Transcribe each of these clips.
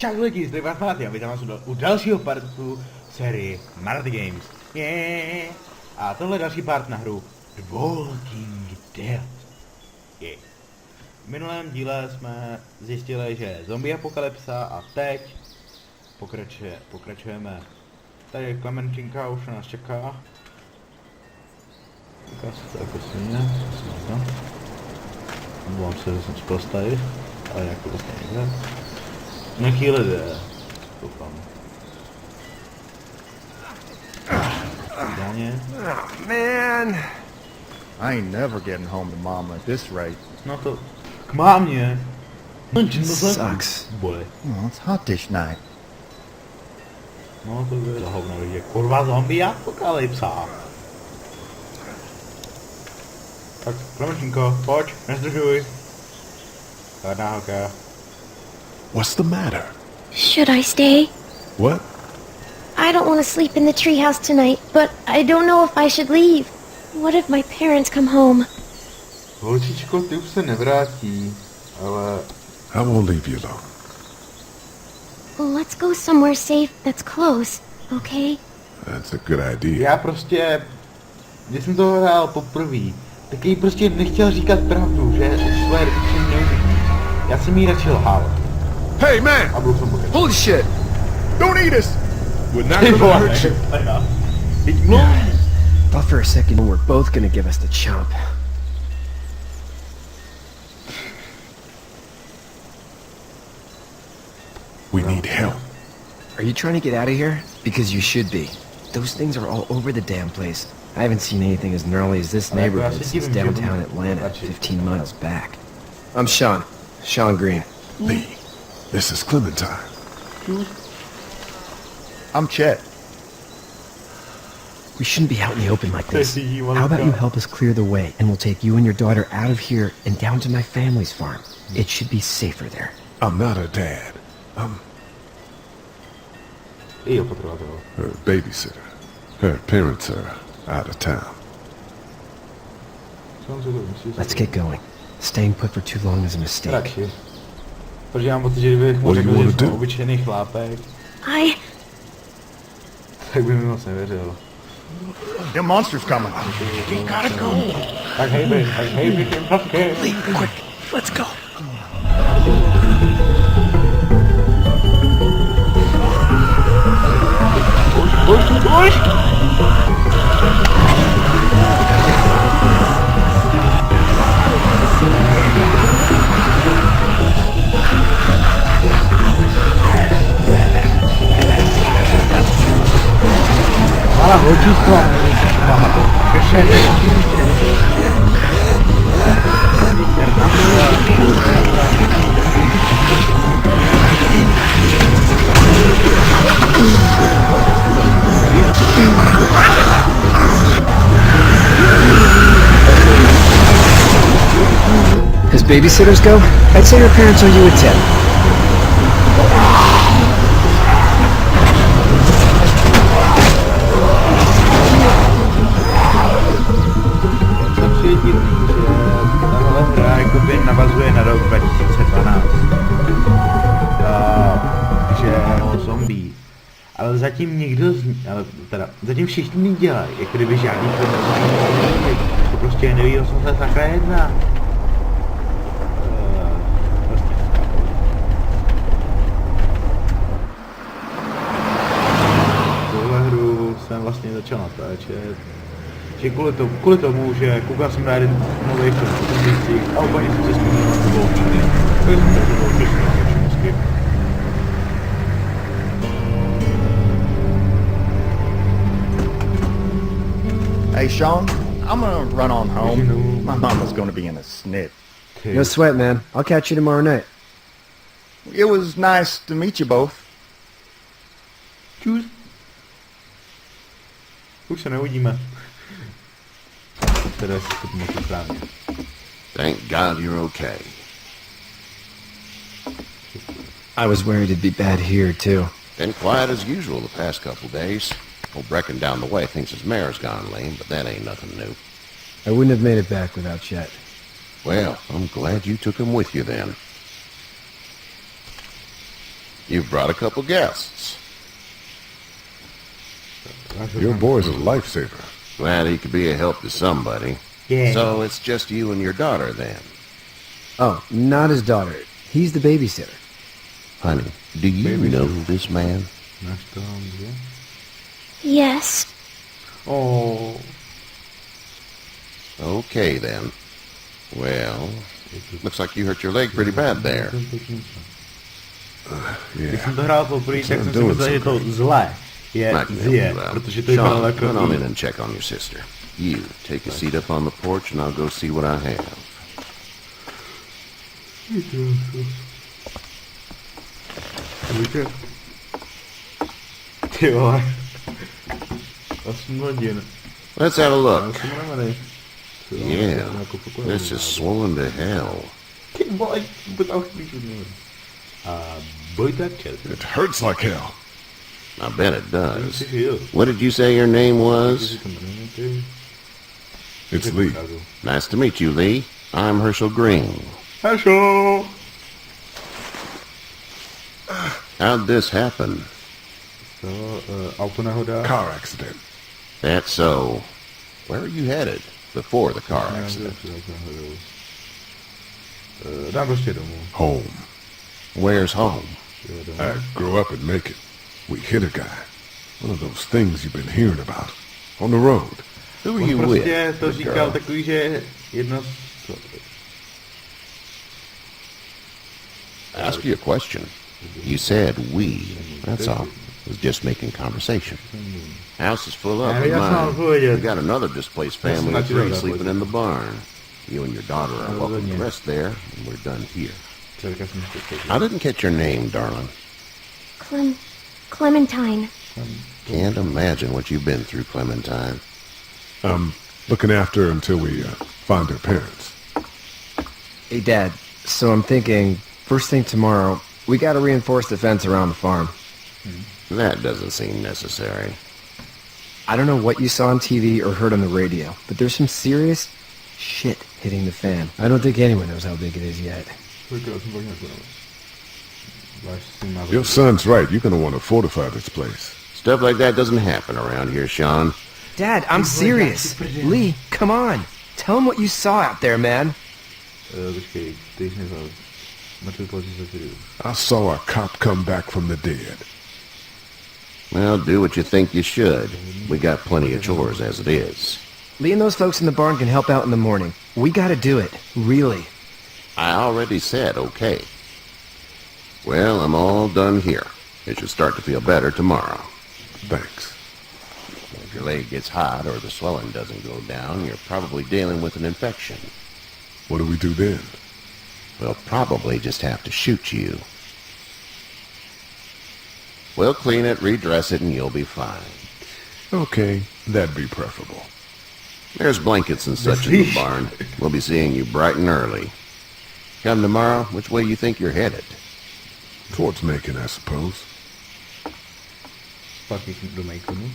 Čau lidi, zde vás Maraty a vítám vás u dalšího partu sérii Maraty Games. Yeah. A tohle je další part na hru Walking Dead. Yeah. V minulém díle jsme zjistili, že je zombie apokalypsa a teď pokračujeme. Tady Klementinka už nás čeká. Říká se to jako svině, omlouvám se, že jsem zprostej, ale jako vlastně někde. Nějaký lidé, doufám. Dáně. Oh, man. I ain't never getting home to mom at this rate. No to k mámě. Sucks. Boli. Oh, it's hot dish night. No to je za hovno, že kurva zombie apokalypsa. Tak, Klementinko, pojď, nezdržuj. Hledná holka. What's the matter? Should I stay? What? I don't want to sleep in the treehouse tonight, but I don't know if I should leave. What if my parents come home? Holčičko, ty už se nevrátí, ale... I won't leave you alone. Well, let's go somewhere safe that's close, okay? That's a good idea. Já prostě... Když jsem to hrál poprvé, tak jí prostě nechtěl říkat pravdu, že svoje rodiče neuvidí. Já jsem jí radši lhal. Hey, man! A byl jsem pokračovat. Holy shit! Don't eat us! We're not gonna hurt you. Teď mluví. Thought for a second we're both gonna give us the chomp. We need help. Are you trying to get out of here? Because you should be. Those things are all over the damn place. I haven't seen anything as gnarly as this neighborhood since downtown Atlanta, 15 miles back. I'm Sean. Sean Green. Lee, this is Clementine. I'm Chet. We shouldn't be out in the open like this. Hey, you wanna How about go? you help us clear the way, and we'll take you and your daughter out of here and down to my family's farm. It should be safer there. I'm not her dad. I'm I opatřovatel. her babysitter. Her parents are out of town. Let's get going. Staying put for too long is a mistake. Radši. Protože mám pocit, že kdybych mu What do you řekl, wanna že jsem do? obyčejný chlápek, I... tak by mi moc nevěřil. Them monsters coming. Tak hejbej, těm papky. Quick, let's go. Už! Ale holčičko. As babysitters go, I'd say your parents owe you a tip. Co přijde divný, že tahle hra jakoby navazuje na rok 2012. Že o zombie. Ale zatím nikdo zatím všichni dělají, jako kdyby žádný to prostě neví, o co se takhle jedná. Tuhle hru jsem vlastně začal natáčet. Že kvůli tomu, že koukal jsem na jeden nový film a úplně jsem se vzpomněl na to bylo včiny. To jsem tak bylo přesně na všimnosti. Hey, Sean, I'm gonna run on home. My mama's gonna be in a snit. No sweat, man. I'll catch you tomorrow night. It was nice to meet you both. Čus. Už se neuvidíme. Teda si to moc správně. Thank God you're okay. I was worried it'd be bad here, too. Been quiet as usual the past couple days. Old Brecken down the way thinks his mare's gone lame, but that ain't nothing new. I wouldn't have made it back without Chet. Well, I'm glad you took him with you then. You've brought a couple guests. Your boy's a lifesaver. Glad he could be a help to somebody. Yeah. So it's just you and your daughter then. Oh, not his daughter. He's the babysitter. Honey, do you know this man? Yes. Oh. Okay then. Well, looks like you hurt your leg pretty bad there. Když jsem to hrál poprvé, tak jsem si myslel, že to zlé je zje, protože to vypadalo Sean, jako... run on in and check on your sister. You, take a seat up on the porch and I'll go see what I have. Ty vole. 8 hodin. Let's have a look. Já jsem unavenej. Yeah, this is swollen to hell. Ty vole, vůbec tam chvíli nevím. A boj tak čert. It hurts like hell. I bet it does. What did you say your name was? It's Lee. Nice to meet you, Lee. I'm Herschel Green. Hašo! How'd this happen? Auto nehoda. Car accident. That's so. Where are you headed before the car accident? Dám prostě domů. Home. Where's home? I grow up and make it. We hit a guy. One of those things you've been hearing about. On the road. Who are On you prostě with? to The říkal girl? takový, že jedno... Ask you a question. You said we. That's all. I was just making conversation. House is full up. Yeah, that's not good, yeah. We got another displaced That's family not of three good, sleeping in the barn. You and your daughter are welcome to yeah. rest there, and we're done here. I didn't catch your name, darling. Clementine. Can't imagine what you've been through, Clementine. I'm looking after her until we find her parents. Hey, Dad, so I'm thinking, first thing tomorrow, we gotta reinforce the fence around the farm. That doesn't seem necessary. I don't know what you saw on TV or heard on the radio, but there's some serious shit hitting the fan. I don't think anyone knows how big it is yet. Your son's right. You're gonna want to fortify this place. Stuff like that doesn't happen around here, Sean. Dad, I'm serious. Lee, come on. Tell him what you saw out there, man. Počkej, ty jsi nezal. Mrtvý policie za chvíli. I saw a cop come back from the dead. Well, do what you think you should. We got plenty of chores as it is. Lee and those folks in the barn can help out in the morning. We gotta do it. Really. I already said okay. Well, I'm all done here. You should start to feel better tomorrow. Thanks. If your leg gets hot or the swelling doesn't go down, you're probably dealing with an infection. What do we do then? We'll probably just have to shoot you. We'll clean it, redress it, and you'll be fine. Okay, that'd be preferable. There's blankets and such in the barn. We'll be seeing you bright and early. Come tomorrow, which way you think you're headed? Towards Macon, I suppose. Pak jsi do Maconu.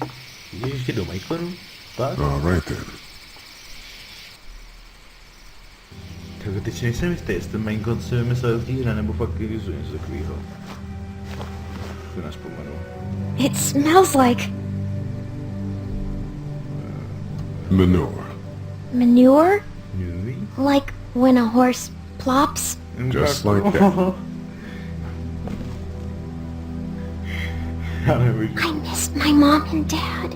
Jdeš ještě do Maconu? Tak? All right then. Tak teď si nejsem jistý, jestli ten Macon si vymyslel v té hře, nebo fakt něco takovýho. To nás pomenul. It smells like Manure. manure? New? Like when a horse plops? Just like that. Já nevím. I missed my mom and dad.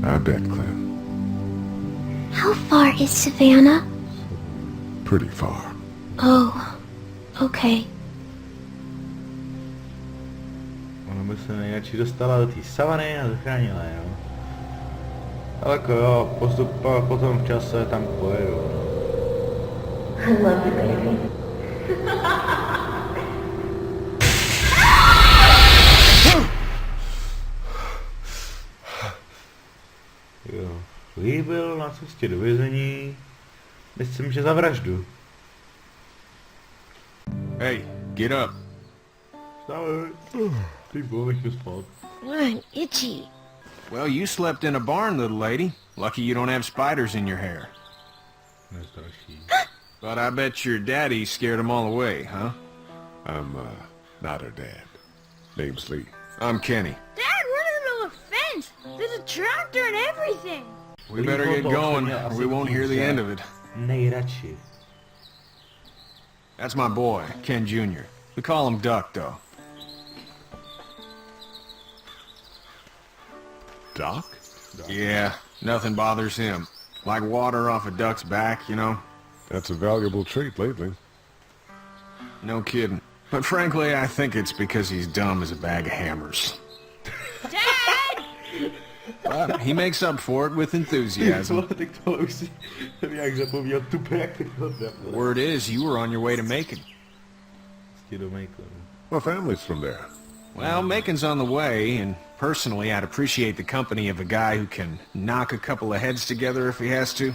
I bet, Clem. How far is Savannah? Pretty far. Oh, okay. Ona by se nejradši dostala do té savany a zachránila, jo. Ale jako jo, potom v čase tam pojedu. I love you, baby. Jo, líbil na cestě do vězení. Myslím, že za vraždu. Hey, get up. Vstávej. Ty vole, nech mě spát. I'm itchy. Well, you slept in a barn, little lady. Lucky you don't have spiders in your hair. Nestraší. But I bet your daddy scared them all away, huh? Not her dad. Name's Lee. I'm Kenny. Dad, we're in the middle of a fence. There's a tractor and everything. We better get going, or we won't hear the end of it. Nejradši. That's my boy, Ken Jr. We call him Duck, though. Doc? Yeah, nothing bothers him. Like water off a duck's back, you know? That's a valuable trait lately. No kidding. But frankly, I think it's because he's dumb as a bag of hammers. Dad! But he makes up for it with enthusiasm. The word is, you were on your way to Macon. My family's from there. Well, Macon's on the way, and personally, I'd appreciate the company of a guy who can knock a couple of heads together if he has to.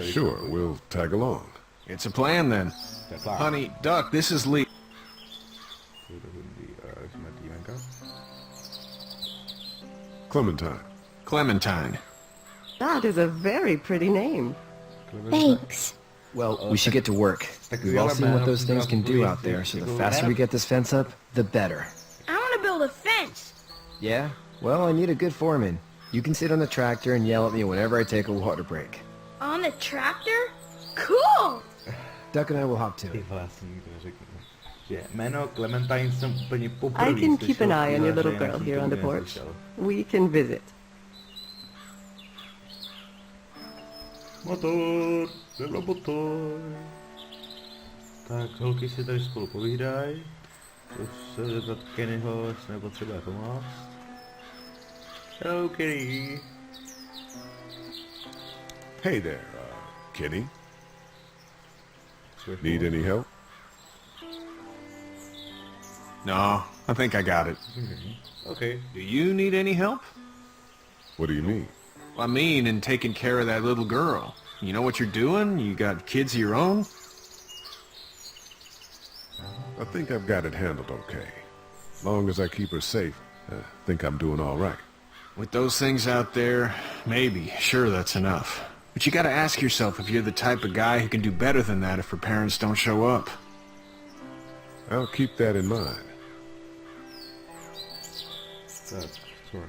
Sure, we'll tag along. It's a plan, then. Honey, Duck, this is Lee. Clementine. Clementine. That is a very pretty name. Thanks. Well, we should get to work. We've all seen what those things can do out there, so the faster we get this fence up, the better. I want to build a fence. Yeah? Well, I need a good foreman. You can sit on the tractor and yell at me whenever I take a water break. On the tractor? Cool! Duck and I will hop to it. I can keep an eye on your little girl here on the porch. We can visit. Motor, bylo motor. Tak, holky si tady spolu povídají. Už se zeptat Kennyho, jestli nepotřebuje pomoct. Hello, Kenny. Hey there, Kenny. Need any help? No, I think I got it. Okay. Do you need any help? What do you mean? I mean, in taking care of that little girl. You know what you're doing? You got kids of your own? I think I've got it handled okay. Long as I keep her safe, I think I'm doing all right. With those things out there, maybe, sure, that's enough. But you gotta ask yourself if you're the type of guy who can do better than that if her parents don't show up. I'll keep that in mind.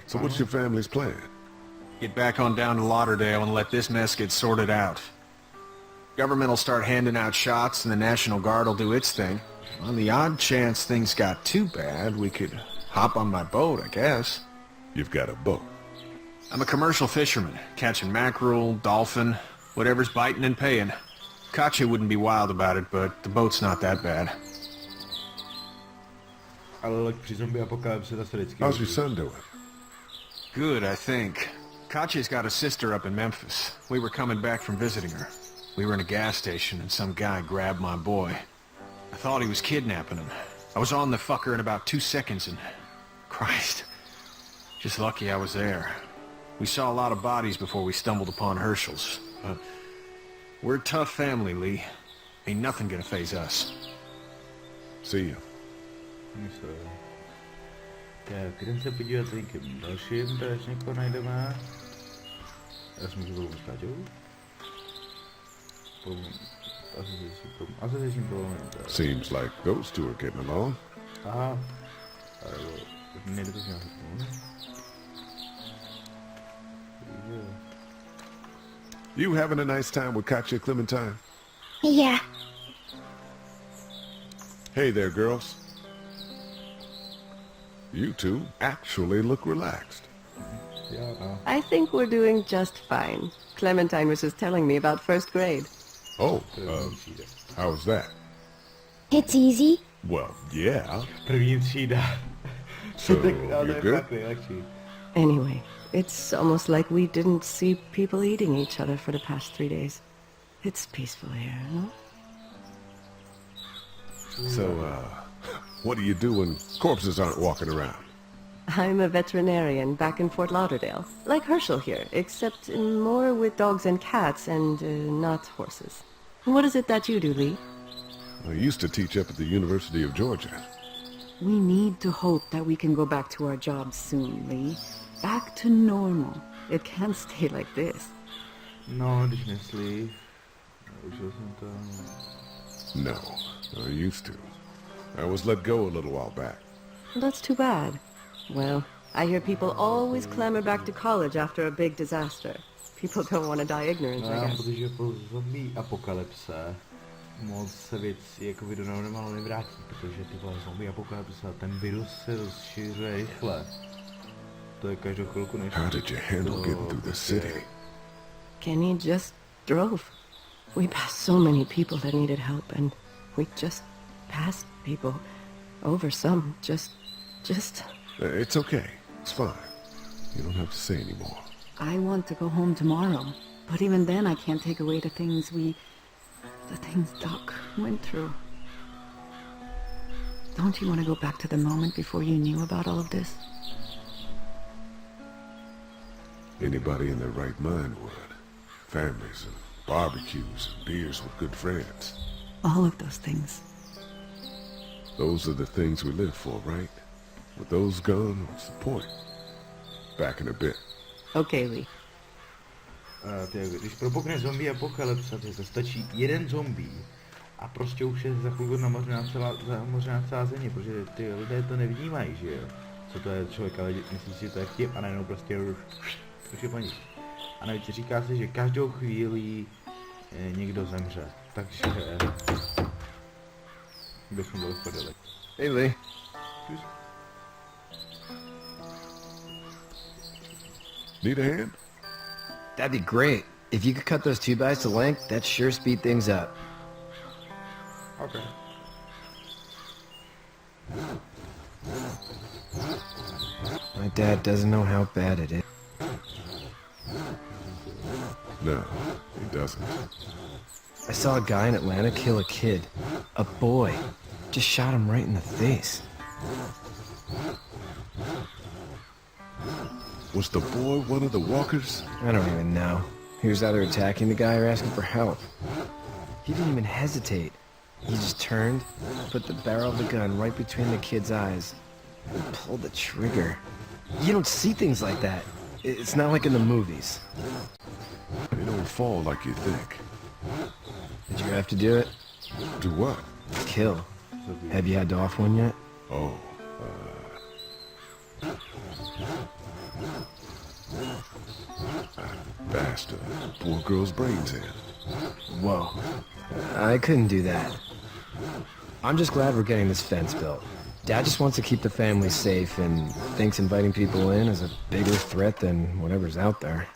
So what's your family's plan? Get back on down to Lauderdale and let this mess get sorted out. Government will start handing out shots and the National Guard will do its thing. On the odd chance things got too bad, we could hop on my boat, I guess. You've got a boat. I'm a commercial fisherman, catching mackerel, dolphin, whatever's biting and paying. Katya wouldn't be wild about it, but the boat's not that bad. How's your son doing? Good, I think. Katya's got a sister up in Memphis. We were coming back from visiting her. We were in a gas station and some guy grabbed my boy. I thought he was kidnapping him. I was on the fucker in about 2 seconds and... Christ. Just lucky I was there. We saw a lot of bodies before we stumbled upon Herschel's. But we're a tough family, Lee. Ain't nothing gonna faze us. See you. Tak, jdem se podívat tady k dalším, tady ještě někoho najdeme. Já jsem můžu stát, jo? Asi Seems like those two are getting along. Aha. Nejde to nějak. You having a nice time with Katya, Clementine? Yeah. Hey there, girls. You two actually look relaxed. I think we're doing just fine. Clementine was just telling me about first grade. Oh, how's that? It's easy. Well, yeah. První třída. So, you're good? Anyway, it's almost like we didn't see people eating each other for the past 3 days. It's peaceful here, no? So, what do you do when corpses aren't walking around? I'm a veterinarian back in Fort Lauderdale, like Herschel here, except more with dogs and cats and not horses. What is it that you do, Lee? I used to teach up at the University of Georgia. We need to hope that we can go back to our jobs soon, Lee. Back to normal. It can't stay like this. No, když myslíš. Už jsem tam... No, I used to. I was let go a little while back. That's too bad. Well, I hear people always clamor back to college after a big disaster. People don't want to die ignorant, I guess. Protože po zombie apokalypse moc se věci jako do normálu nevrátí, protože ty vole zombie apokalypse, ten virus se rozšiřuje rychle. To je každou chvilku než... How did you handle getting through the city? Kenny just drove. We passed so many people that needed help, and we just passed people over some. Just... It's okay. It's fine. You don't have to say anymore. I want to go home tomorrow, but even then I can't take away the things Doc went through. Don't you want to go back to the moment before you knew about all of this? Anybody in their right mind would. Families and barbecues and beers with good friends. All of those things. Those are the things we live for, right? With those gone, what's the point? Back in a bit. Okay, Lee. Když propukne zombie apokalypsa, to stačí jeden zombie a prostě už je za chvilku zamořená celá země, protože ty lidé to nevnímají, že jo? Co to je člověk, ale myslí si, že to je vtip a najednou prostě už je po nich. A navíc říká se, že každou chvíli někdo zemře, takže bychom byli v prdeli. Hey, Lee. Need a hand? That'd be great. If you could cut those 2x to length, that'd sure speed things up. Okay. My dad doesn't know how bad it is. No, he doesn't. I saw a guy in Atlanta kill a kid. A boy. Just shot him right in the face. Was the boy one of the walkers? I don't even know. He was either attacking the guy or asking for help. He didn't even hesitate. He just turned, put the barrel of the gun right between the kid's eyes, and pulled the trigger. You don't see things like that. It's not like in the movies. They don't fall like you think. Did you have to do it? Do what? Kill. Have you had to off one yet? Oh, I bashed a poor girl's brains in. Whoa. I couldn't do that. I'm just glad we're getting this fence built. Dad just wants to keep the family safe and thinks inviting people in is a bigger threat than whatever's out there.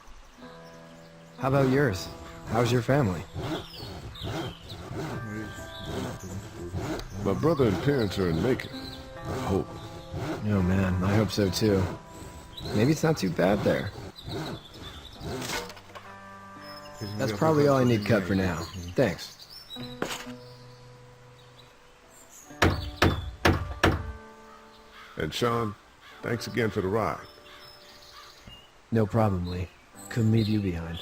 How about yours? How's your family? My brother and parents are in Macon. I hope. Oh man, I hope so too. Maybe it's not too bad there. That's probably all I need cut for now. Thanks. And Sean, thanks again for the ride. No problem, Lee. Couldn't leave you behind.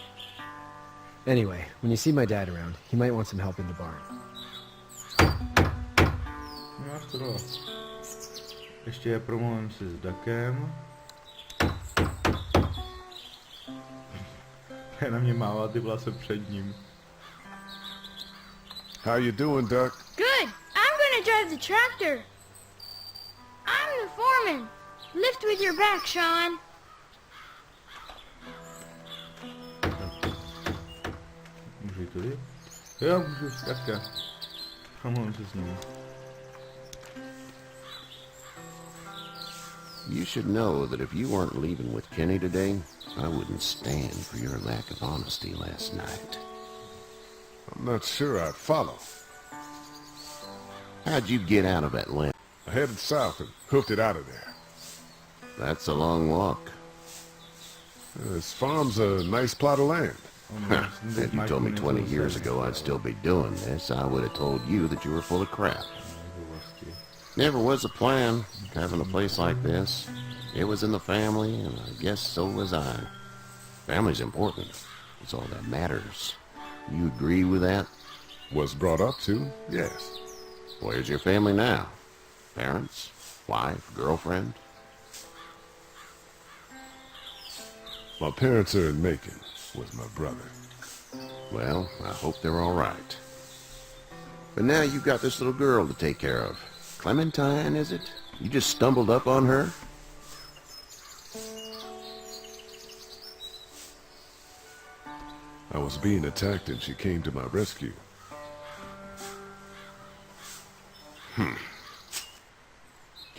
Anyway, when you see my dad around, he might want some help in the barn. No, to ještě promluvím si s Duckem. Na mě mává ty vlasy před ním. How you doing, Duck? Good. I'm gonna drive the tractor. I'm the foreman. Lift with your back, Sean. Můžu jít tudy? Jo, můžu, zkrátka. Promluvím se s ním. You should know that if you weren't leaving with Kenny today, I wouldn't stand for your lack of honesty last night. I'm not sure I'd follow. How'd you get out of Atlanta? I headed south and hoofed it out of there. That's a long walk. This farm's a nice plot of land. If you told me 20 years ago I'd still be doing this, I would have told you that you were full of crap. Never was a plan, having a place like this. It was in the family, and I guess so was I. Family's important. It's all that matters. You agree with that? Was brought up to, yes. Where's your family now? Parents? Wife? Girlfriend? My parents are in Macon, with my brother. Well, I hope they're all right. But now you got this little girl to take care of. Clementine, is it? You just stumbled up on her? I was being attacked and she came to my rescue. Can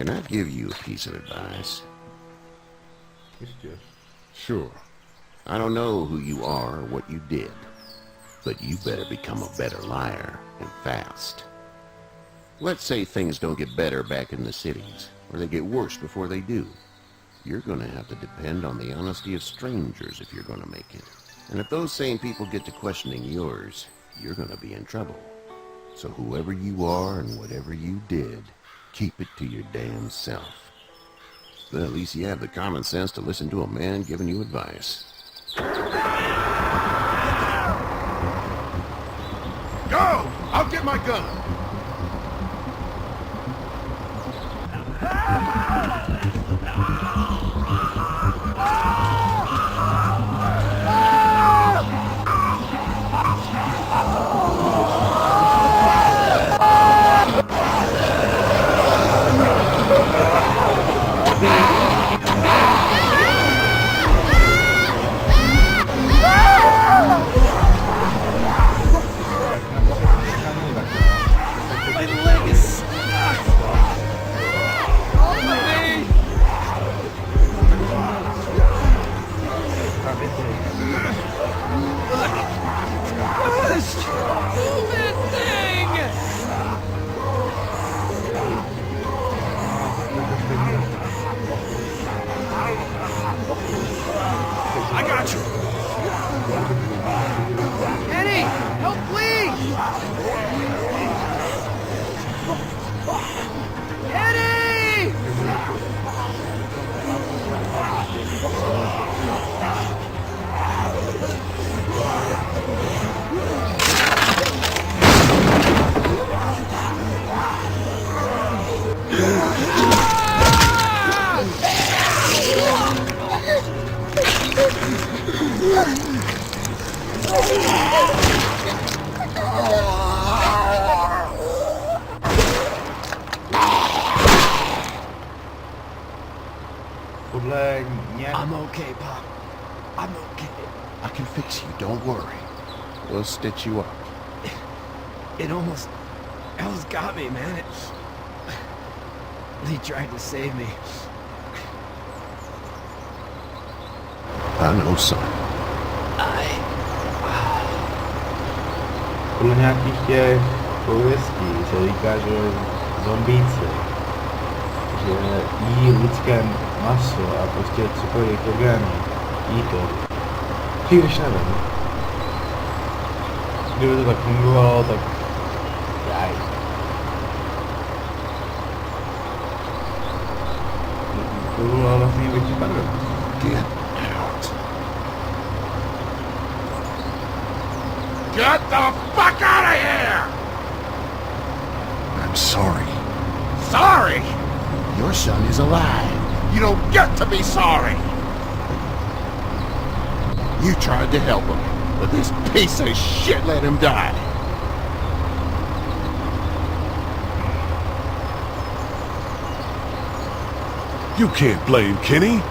I give you a piece of advice? Sure. I don't know who you are or what you did, but you better become a better liar, and fast. Let's say things don't get better back in the cities, or they get worse before they do. You're gonna have to depend on the honesty of strangers if you're gonna make it. And if those same people get to questioning yours, you're gonna be in trouble. So whoever you are and whatever you did, keep it to your damn self. But at least you have the common sense to listen to a man giving you advice. Go! I'll get my gun! I got you. Eddie! Help, please! Eddie! I'm okay, Pop. I'm okay. I can fix you, don't worry. We'll stitch you up. It almost got me, man. Lee tried to save me. I know, son. Podle nějakých těch pověstí se říká, že zombíci, že jí lidské maso a prostě cokoliv orgány, jí to. Když nevím. Kdyby to tak fungovalo, tak jaj. To bylo vlastně větší pardon. Get out. Get the fuck out of here! I'm sorry. Sorry? Your son is alive. You don't get to be sorry. You tried to help him, but this piece of shit let him die. You can't blame Kenny.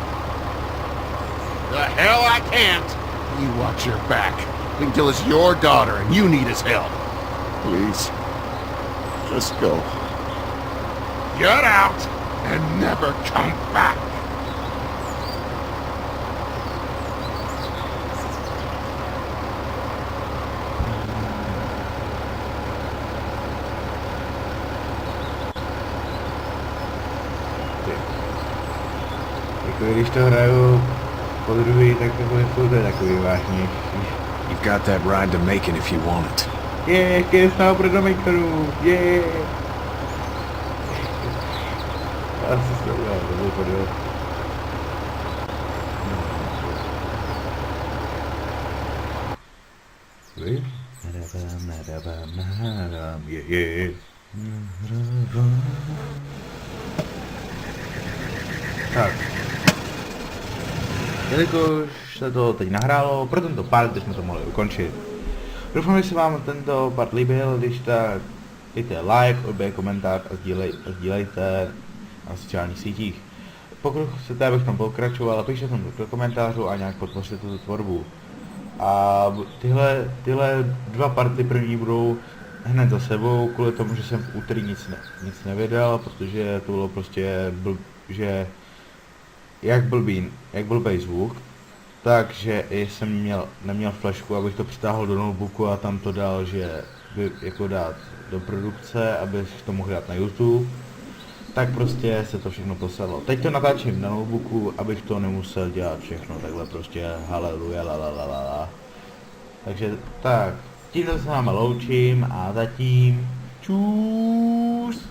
The hell I can't. You watch your back. Until it's your daughter and you need his help. Please. Just go. Get out and never come back. Jako když to hraju po druhý, tak to je takový vážnější. You've got that ride to Macon if you want it. Keď jsem pro do Maconu, Asi se to udělal, to byl podíl. Nadávám, Tak. Jelikož se to teď nahrálo, pro tento part jsme to mohli ukončit. Doufám, že se vám tento part líbil, když tak dejte like, odbej komentář a sdílejte na sociálních sítích. Pokud chcete, abych tam pokračoval, pište tam do komentářů a nějak podpořte tuto tvorbu. A tyhle dva party první budou hned za sebou, kvůli tomu, že jsem v úterý nic nevydal, protože to bylo prostě jak blbý zvuk, takže jsem neměl flašku, abych to přitáhl do notebooku a tam to dal, že jako dát do produkce, abych to mohl dát na YouTube, tak prostě se to všechno posadlo. Teď to natáčím na notebooku, abych to nemusel dělat všechno takhle prostě haleluja la. Takže tak, tímto se s váma loučím a zatím čus.